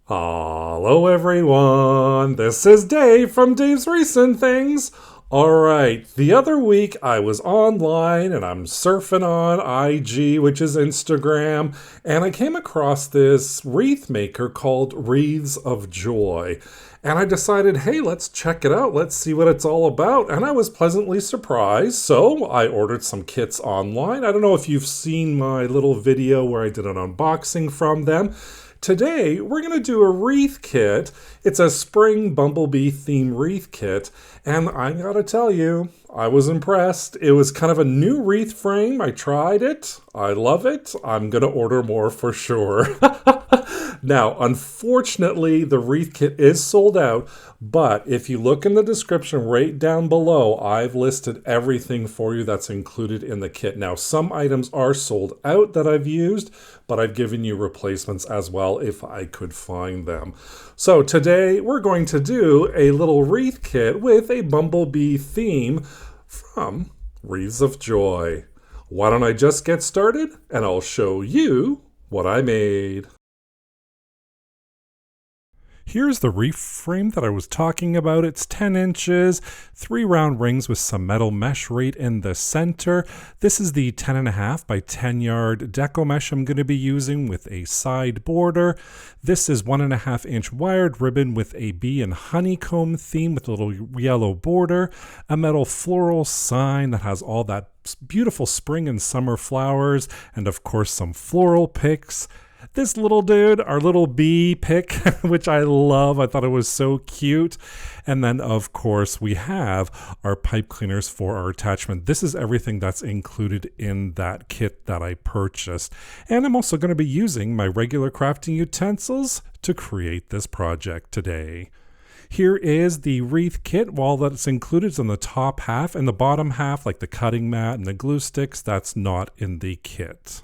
Hello everyone, this is Dave from Dave's Recent Things. Alright, the other week I was online and I'm surfing on IG, which is Instagram, and I came across this wreath maker called Wreaths of Joy. And I decided, hey, let's check it out, let's see what it's all about. And I was pleasantly surprised, so I ordered some kits online. I don't know if you've seen my little video where I did an unboxing from them. Today, we're going to do a wreath kit. It's a spring bumblebee theme wreath kit, and I gotta tell you, I was impressed. It was kind of a new wreath frame. I tried it. I love it. I'm going to order more for sure. Now, unfortunately, the wreath kit is sold out, but if you look in the description right down below, I've listed everything for you that's included in the kit. Now, some items are sold out that I've used, but I've given you replacements as well if I could find them. So today, we're going to do a little wreath kit with a bumblebee theme from Wreaths of Joy. Why don't I just get started and I'll show you what I made. Here's the wreath frame that I was talking about. It's 10 inches, 3 round rings with some metal mesh right in the center. This is the 10.5 by 10 yard Deco mesh I'm going to be using with a side border. This is 1.5 inch wired ribbon with a bee and honeycomb theme with a little yellow border, a metal floral sign that has all that beautiful spring and summer flowers, and of course some floral picks. This little dude, our little bee pick, which I love. I thought it was so cute. And then, of course, we have our pipe cleaners for our attachment. This is everything that's included in that kit that I purchased. And I'm also going to be using my regular crafting utensils to create this project today. Here is the wreath kit. All that's included is on the top half, and the bottom half, like the cutting mat and the glue sticks, that's not in the kit.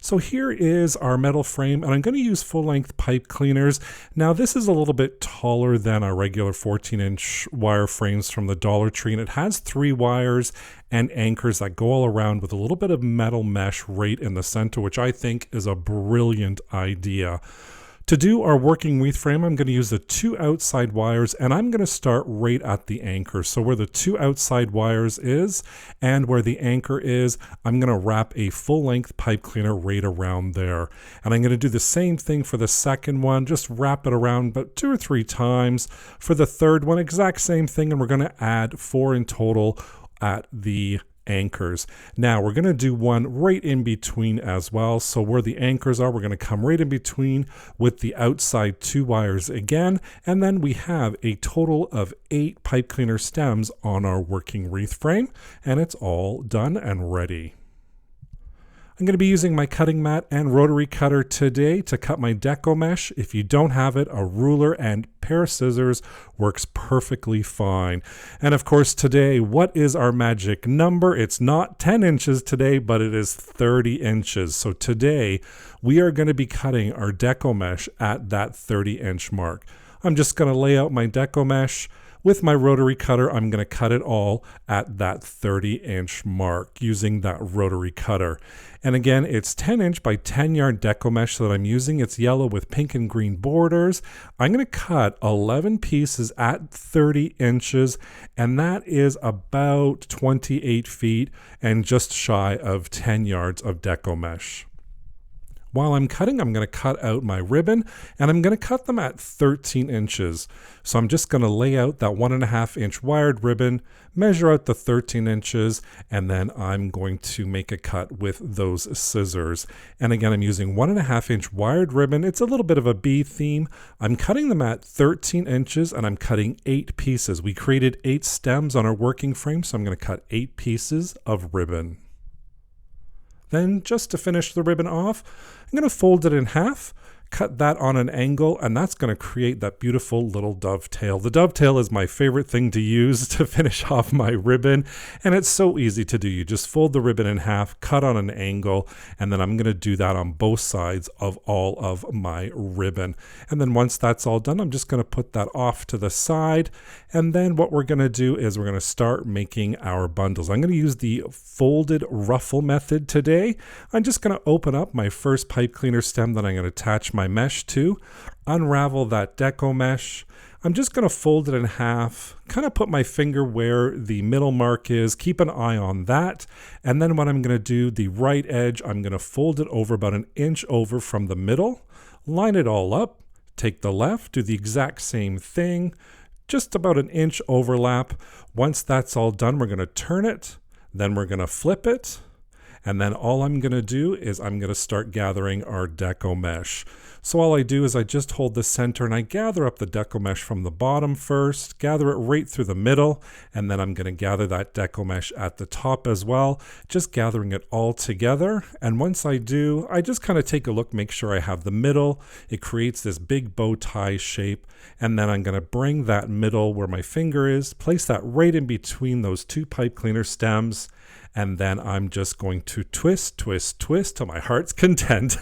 So here is our metal frame, and I'm going to use full-length pipe cleaners. Now this is a little bit taller than our regular 14-inch wire frames from the Dollar Tree, and it has 3 wires and anchors that go all around with a little bit of metal mesh right in the center, which I think is a brilliant idea. To do our working wreath frame, I'm going to use the 2 outside wires, and I'm going to start right at the anchor. So where the 2 outside wires is and where the anchor is, I'm going to wrap a full-length pipe cleaner right around there. And I'm going to do the same thing for the second one, just wrap it around about 2 or 3 times. For the third one, exact same thing, and we're going to add 4 in total at the anchors. Now we're going to do one right in between as well. So where the anchors are, we're going to come right in between with the outside 2 wires again, and then we have a total of 8 pipe cleaner stems on our working wreath frame, and it's all done and ready. I'm going to be using my cutting mat and rotary cutter today to cut my Deco mesh. If you don't have it, a ruler and pair of scissors works perfectly fine. And of course today, what is our magic number? It's not 10 inches today, but it is 30 inches. So today we are going to be cutting our Deco mesh at that 30-inch mark. I'm just going to lay out my Deco mesh. With my rotary cutter, I'm going to cut it all at that 30-inch mark using that rotary cutter. And again, it's 10-inch by 10-yard Deco mesh that I'm using. It's yellow with pink and green borders. I'm going to cut 11 pieces at 30 inches, and that is about 28 feet and just shy of 10 yards of Deco mesh. While I'm cutting, I'm going to cut out my ribbon, and I'm going to cut them at 13 inches. So I'm just going to lay out that 1.5 inch wired ribbon, measure out the 13 inches, and then I'm going to make a cut with those scissors. And again, I'm using 1.5 inch wired ribbon. It's a little bit of a bee theme. I'm cutting them at 13 inches, and I'm cutting 8 pieces. We created 8 stems on our working frame, so I'm going to cut 8 pieces of ribbon. Then just to finish the ribbon off, I'm going to fold it in half, cut that on an angle, and that's going to create that beautiful little dovetail. The dovetail is my favorite thing to use to finish off my ribbon, and it's so easy to do. You just fold the ribbon in half, cut on an angle, and then I'm going to do that on both sides of all of my ribbon. And then once that's all done, I'm just going to put that off to the side, and then what we're going to do is we're going to start making our bundles. I'm going to use the folded ruffle method today. I'm just going to open up my first pipe cleaner stem that I'm going to attach my mesh to, unravel that deco mesh. I'm just going to fold it in half, kind of put my finger where the middle mark is, keep an eye on that, and then what I'm going to do, the right edge, I'm going to fold it over about an inch over from the middle, line it all up, take the left, do the exact same thing, just about an inch overlap. Once that's all done, we're going to turn it, then we're going to flip it, and then all I'm going to do is I'm going to start gathering our deco mesh. So all I do is I just hold the center and I gather up the deco mesh from the bottom first, gather it right through the middle, and then I'm going to gather that deco mesh at the top as well, just gathering it all together. And once I do, I just kind of take a look, make sure I have the middle. It creates this big bow tie shape, and then I'm going to bring that middle where my finger is, place that right in between those two pipe cleaner stems, and then I'm just going to twist, twist, twist till my heart's content.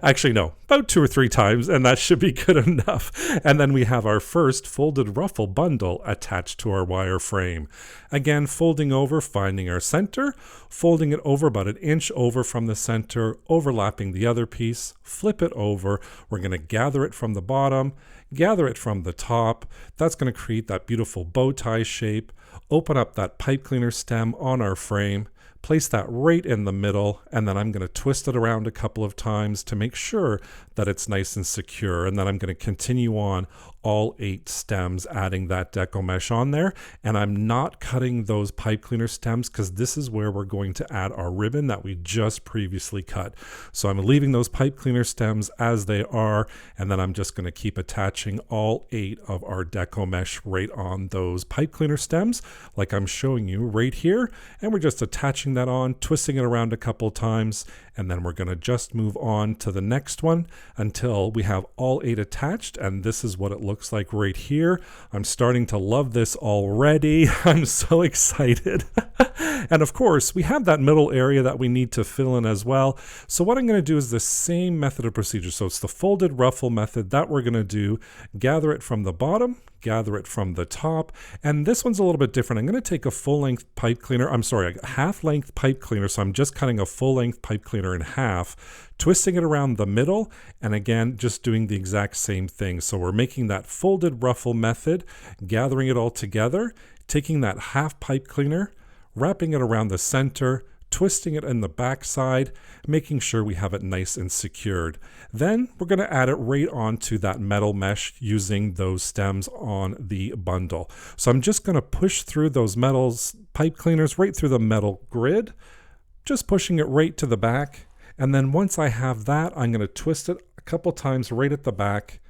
Actually, no, about 2 or 3 times, and that should be good enough. And then we have our first folded ruffle bundle attached to our wire frame. Again, folding over, finding our center, folding it over about an inch over from the center, overlapping the other piece, flip it over. We're going to gather it from the bottom, gather it from the top. That's going to create that beautiful bow tie shape. Open up that pipe cleaner stem on our frame, place that right in the middle, and then I'm going to twist it around a couple of times to make sure that it's nice and secure. And then I'm going to continue on all 8 stems, adding that deco mesh on there. And I'm not cutting those pipe cleaner stems because this is where we're going to add our ribbon that we just previously cut. So I'm leaving those pipe cleaner stems as they are, and then I'm just going to keep attaching all 8 of our deco mesh right on those pipe cleaner stems like I'm showing you right here. And we're just attaching that on, twisting it around a couple of times, and then we're going to just move on to the next one until we have all 8 attached, and this is what it looks like right here. I'm starting to love this already. I'm so excited. And of course, we have that middle area that we need to fill in as well. So what I'm going to do is the same method of procedure. So it's the folded ruffle method that we're going to do. Gather it from the bottom, gather it from the top, and this one's a little bit different. I'm going to take a full-length pipe cleaner, a half-length pipe cleaner, so I'm just cutting a full-length pipe cleaner in half, twisting it around the middle, and again, just doing the exact same thing. So we're making that folded ruffle method, gathering it all together, taking that half pipe cleaner, wrapping it around the center, twisting it in the back side, making sure we have it nice and secured. Then we're going to add it right onto that metal mesh using those stems on the bundle. So I'm just going to push through those pipe cleaners right through the metal grid, just pushing it right to the back. And then once I have that, I'm going to twist it a couple times right at the back,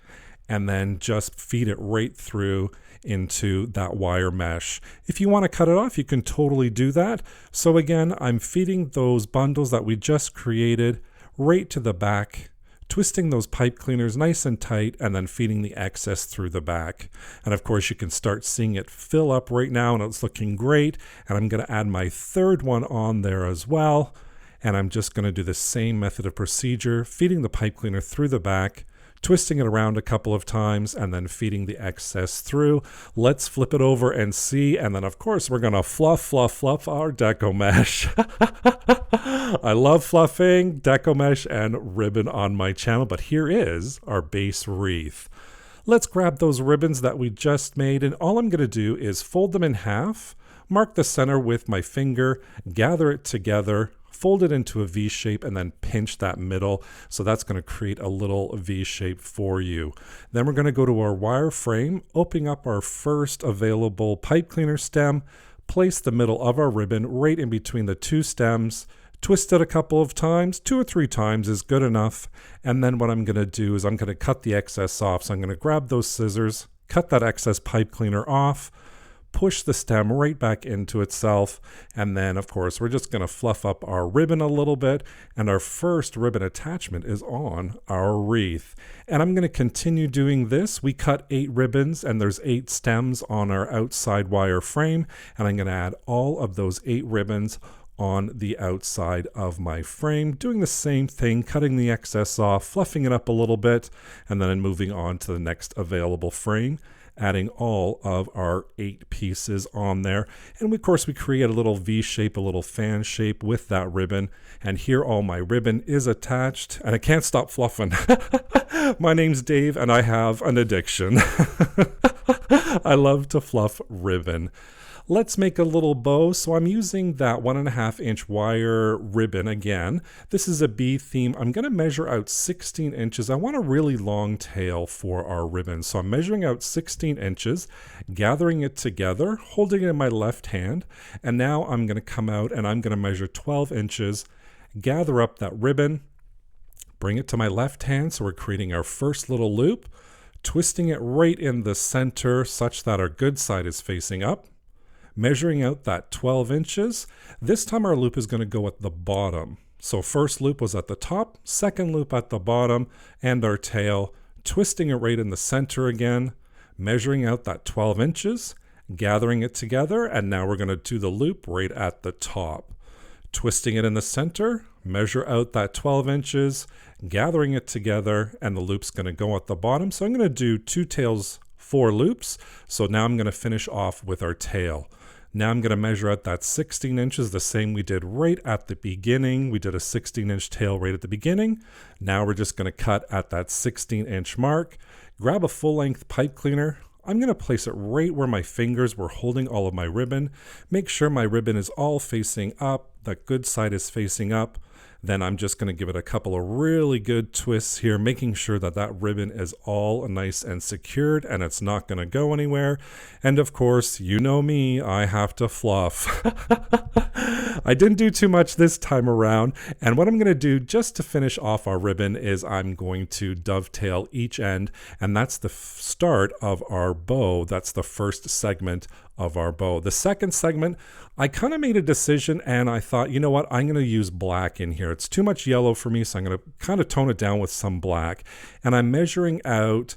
and then just feed it right through into that wire mesh. If you want to cut it off, you can totally do that. So again, I'm feeding those bundles that we just created right to the back, twisting those pipe cleaners nice and tight, and then feeding the excess through the back. And of course, you can start seeing it fill up right now, and it's looking great. And I'm going to add my third one on there as well. And I'm just going to do the same method of procedure, feeding the pipe cleaner through the back, twisting it around a couple of times, and then feeding the excess through. Let's flip it over and see. And then of course, we're gonna fluff our deco mesh. I love fluffing deco mesh and ribbon on my channel, but here is our base wreath. Let's grab those ribbons that we just made, and all I'm gonna do is fold them in half, mark the center with my finger, gather it together, fold it into a V shape, and then pinch that middle. So that's going to create a little V shape for you. Then we're going to go to our wire frame, opening up our first available pipe cleaner stem, place the middle of our ribbon right in between the 2 stems, twist it a couple of times, 2 or 3 times is good enough. And then what I'm going to do is I'm going to cut the excess off. So I'm going to grab those scissors, cut that excess pipe cleaner off, push the stem right back into itself. And then, of course, we're just going to fluff up our ribbon a little bit. And our first ribbon attachment is on our wreath. And I'm going to continue doing this. We cut 8 ribbons and there's 8 stems on our outside wire frame. And I'm going to add all of those 8 ribbons on the outside of my frame, doing the same thing, cutting the excess off, fluffing it up a little bit, and then moving on to the next available frame, adding all of our 8 pieces on there. And of course, we create a little V shape, a little fan shape with that ribbon. And here all my ribbon is attached, and I can't stop fluffing. My name's Dave, and I have an addiction. I love to fluff ribbon. Let's make a little bow. So I'm using that 1.5 inch wire ribbon again. This is a bee theme. I'm going to measure out 16 inches. I want a really long tail for our ribbon. So I'm measuring out 16 inches, gathering it together, holding it in my left hand. And now I'm going to come out and I'm going to measure 12 inches, gather up that ribbon, bring it to my left hand. So we're creating our first little loop, twisting it right in the center such that our good side is facing up. Measuring out that 12 inches. This time our loop is going to go at the bottom. So first loop was at the top, second loop at the bottom, and our tail, twisting it right in the center again, measuring out that 12 inches, gathering it together, and now we're going to do the loop right at the top. Twisting it in the center, measure out that 12 inches, gathering it together, and the loop's going to go at the bottom. So I'm going to do 2 tails, 4 loops. So now I'm going to finish off with our tail. Now I'm going to measure out that 16 inches, the same we did right at the beginning. We did a 16-inch tail right at the beginning. Now we're just going to cut at that 16-inch mark. Grab a full-length pipe cleaner. I'm going to place it right where my fingers were holding all of my ribbon. Make sure my ribbon is all facing up, the good side is facing up. Then I'm just going to give it a couple of really good twists here, making sure that that ribbon is all nice and secured and it's not going to go anywhere. And of course, you know me, I have to fluff. I didn't do too much this time around. And what I'm going to do just to finish off our ribbon is I'm going to dovetail each end. And that's the start of our bow. That's the first segment of our bow. The second segment, I kind of made a decision and I thought, you know what, I'm going to use black in here. It's too much yellow for me, so I'm going to kind of tone it down with some black. And I'm measuring out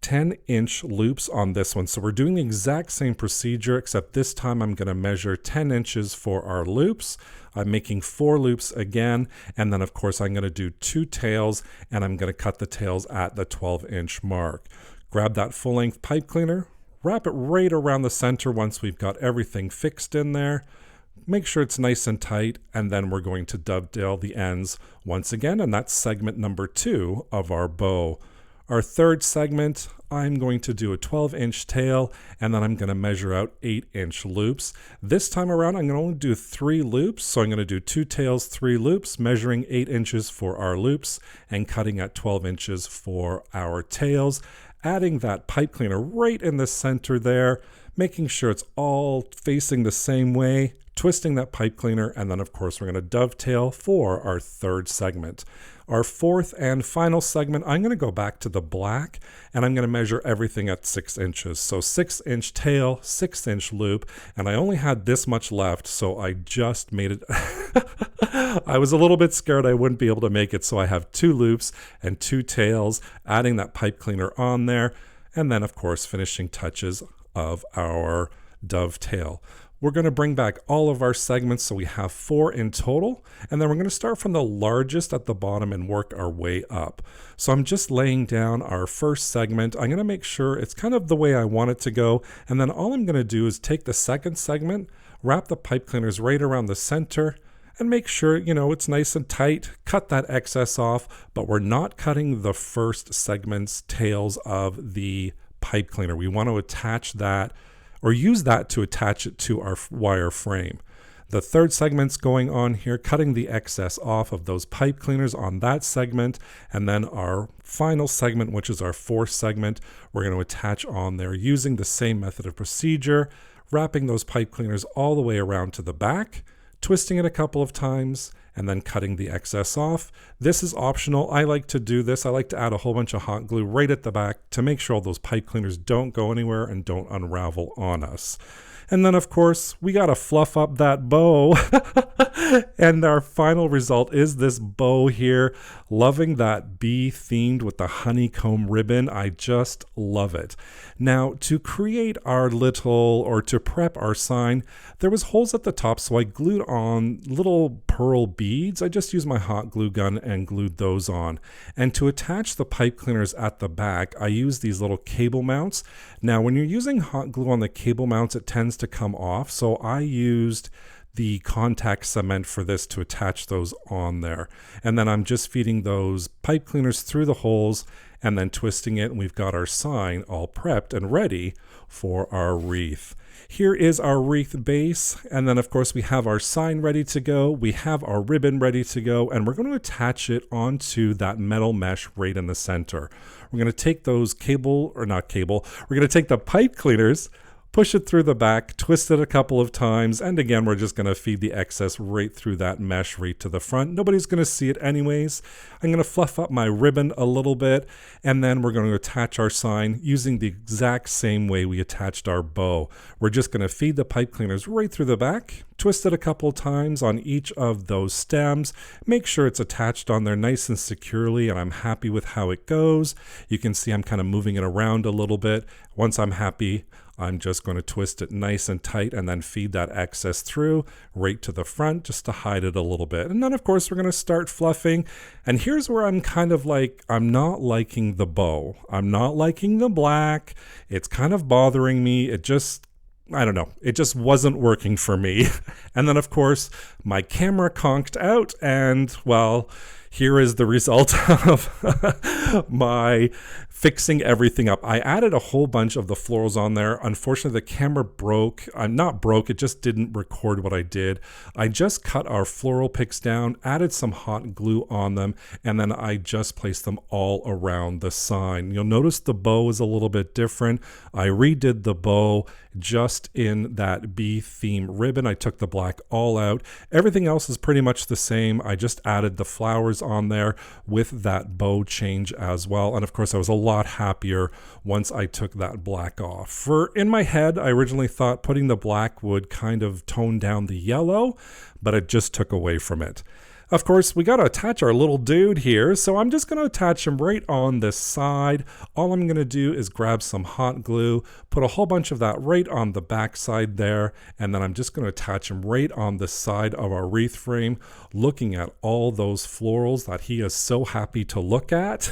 10-inch loops on this one. So we're doing the exact same procedure, except this time I'm going to measure 10 inches for our loops. I'm making 4 loops again, and then of course I'm going to do 2 tails, and I'm going to cut the tails at the 12-inch mark. Grab that full-length pipe cleaner, wrap it right around the center once we've got everything fixed in there. Make sure it's nice and tight, and then we're going to dovetail the ends once again, and that's segment number 2 of our bow. Our third segment, I'm going to do a 12-inch tail, and then I'm going to measure out 8-inch loops. This time around, I'm going to only do 3 loops, so I'm going to do 2 tails, 3 loops, measuring 8 inches for our loops, and cutting at 12 inches for our tails. Adding that pipe cleaner right in the center there, making sure it's all facing the same way, twisting that pipe cleaner, and then of course we're going to dovetail for our third segment. Our fourth and final segment, I'm going to go back to the black and I'm going to measure everything at 6 inches. So 6-inch tail, 6-inch loop, and I only had this much left, so I just made it. I was a little bit scared I wouldn't be able to make it, so I have 2 loops and 2 tails, adding that pipe cleaner on there, and then of course finishing touches of our dovetail. We're going to bring back all of our segments, so we have 4 in total, and then we're going to start from the largest at the bottom and work our way up. So I'm just laying down our first segment. I'm going to make sure it's kind of the way I want it to go, and then all I'm going to do is take the second segment, wrap the pipe cleaners right around the center, and make sure, you know, it's nice and tight, cut that excess off, but we're not cutting the first segment's tails of the pipe cleaner. We want to attach that or use that to attach it to our wire frame. The third segment's going on here, cutting the excess off of those pipe cleaners on that segment, and then our final segment, which is our fourth segment, we're going to attach on there using the same method of procedure, wrapping those pipe cleaners all the way around to the back, twisting it a couple of times, and then cutting the excess off. This is optional. I like to do this. I like to add a whole bunch of hot glue right at the back to make sure all those pipe cleaners don't go anywhere and don't unravel on us. And then, of course, we got to fluff up that bow. And our final result is this bow here. Loving that bee themed with the honeycomb ribbon. I just love it. Now, to create our to prep our sign, there was holes at the top, so I glued on little pearl beads. I just used my hot glue gun and glued those on. And to attach the pipe cleaners at the back, I used these little cable mounts. Now, when you're using hot glue on the cable mounts, it tends to come off, so I used the contact cement for this to attach those on there. And then I'm just feeding those pipe cleaners through the holes and then twisting it, and we've got our sign all prepped and ready for our wreath. Here is our wreath base, and then of course we have our sign ready to go, we have our ribbon ready to go, and we're going to attach it onto that metal mesh right in the center. We're going to take those we're going to take the pipe cleaners, push it through the back, twist it a couple of times, and again, we're just going to feed the excess right through that mesh right to the front. Nobody's going to see it anyways. I'm going to fluff up my ribbon a little bit, and then we're going to attach our sign using the exact same way we attached our bow. We're just going to feed the pipe cleaners right through the back, twist it a couple of times on each of those stems, make sure it's attached on there nice and securely, and I'm happy with how it goes. You can see I'm kind of moving it around a little bit. Once I'm happy, I'm just going to twist it nice and tight and then feed that excess through right to the front just to hide it a little bit. And then of course we're going to start fluffing. And here's where I'm kind of like, I'm not liking the bow. I'm not liking the black. It's kind of bothering me. I don't know. It just wasn't working for me. And then of course my camera conked out, and well, here is the result of my fixing everything up. I added a whole bunch of the florals on there. Unfortunately, the camera broke. Not broke, it just didn't record what I did. I just cut our floral picks down, added some hot glue on them, and then I just placed them all around the sign. You'll notice the bow is a little bit different. I redid the bow just in that bee theme ribbon. I took the black all out. Everything else is pretty much the same. I just added the flowers on there with that bow change as well. And of course, I was a lot happier once I took that black off. In my head, I originally thought putting the black would kind of tone down the yellow, but it just took away from it. Of course, we got to attach our little dude here, so I'm just going to attach him right on this side. All I'm going to do is grab some hot glue, put a whole bunch of that right on the back side there, and then I'm just going to attach him right on the side of our wreath frame, looking at all those florals that he is so happy to look at.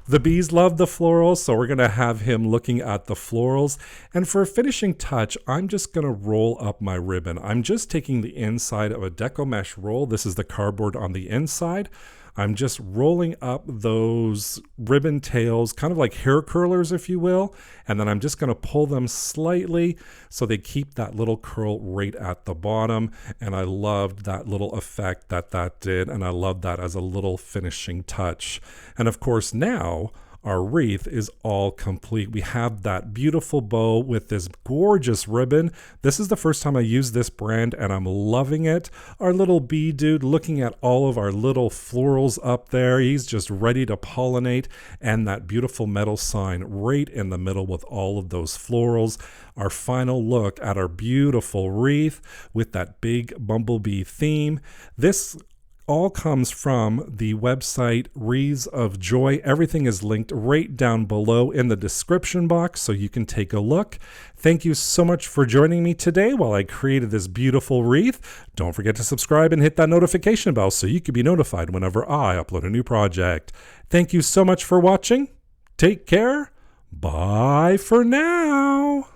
The bees love the florals, so we're going to have him looking at the florals. And for a finishing touch, I'm just going to roll up my ribbon. I'm just taking the inside of a Deco mesh roll. This is the cardboard on the inside. I'm just rolling up those ribbon tails, kind of like hair curlers, if you will, and then I'm just going to pull them slightly so they keep that little curl right at the bottom. And I loved that little effect that did, and I love that as a little finishing touch. And of course now our wreath is all complete. We have that beautiful bow with this gorgeous ribbon. This is the first time I used this brand and I'm loving it. Our little bee dude looking at all of our little florals up there. He's just ready to pollinate, and that beautiful metal sign right in the middle with all of those florals. Our final look at our beautiful wreath with that big bumblebee theme. This all comes from the website Wreaths of Joy. Everything is linked right down below in the description box so you can take a look. Thank you so much for joining me today while I created this beautiful wreath. Don't forget to subscribe and hit that notification bell so you can be notified whenever I upload a new project. Thank you so much for watching. Take care. Bye for now.